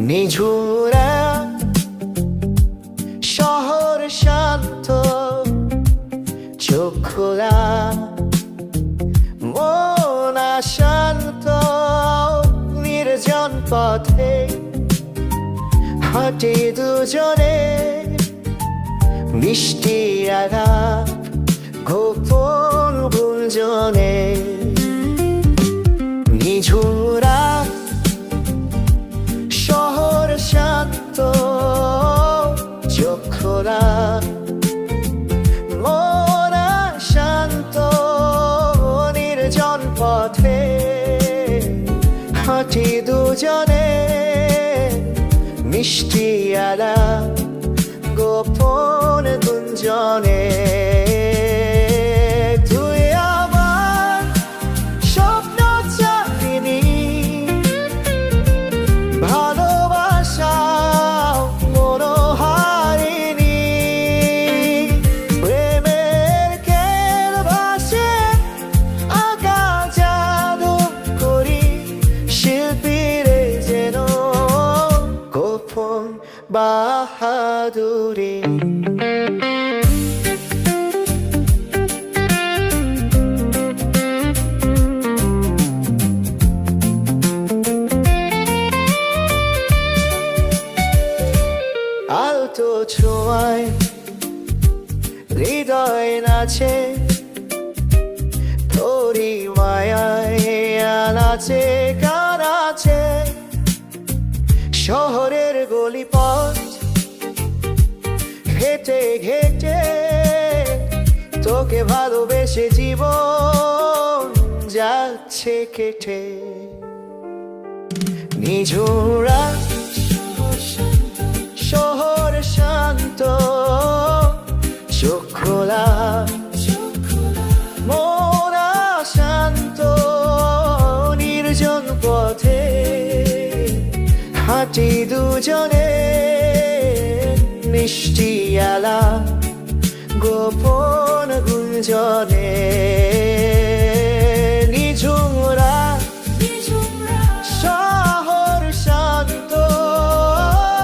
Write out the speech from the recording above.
নিঝুরা শহর শান্ত, চোখ খোলা মন শান্ত, নির্জন পথে হাঁটি দুজনে, মিষ্টি আলাপ গোপন গুঞ্জনে। নিঝুরা শহর শান্ত, চোখ খোলা মন শান্ত, নির্জন পথে হাঁটি দুজনে, মিষ্টি আলাপ গোপন গুঞ্জনে। তুই আমার স্বপ্ন চাঁদিনী, ভালোবাসা মনোহারিণী, প্রেমের ক্যানভাসে আঁকা জাদু করি, শিল্পীরে যেন গোপন বাহাদুরি। আলতো ছোঁয়ায় হৃদয় নাচে, তোরি মায়ায় নাচে কানাচে, শহরের গলিপথ হেঁটে হেঁটে তোকে ভালোবেসে জীবন যাচ্ছে কেটে। নিঝুরা শহর শান্ত, চোখ খোলা মন শান্ত, নির্জন পথে হাঁটি দুজনে, মিষ্টি আলাপ গোপন গুঞ্জনে।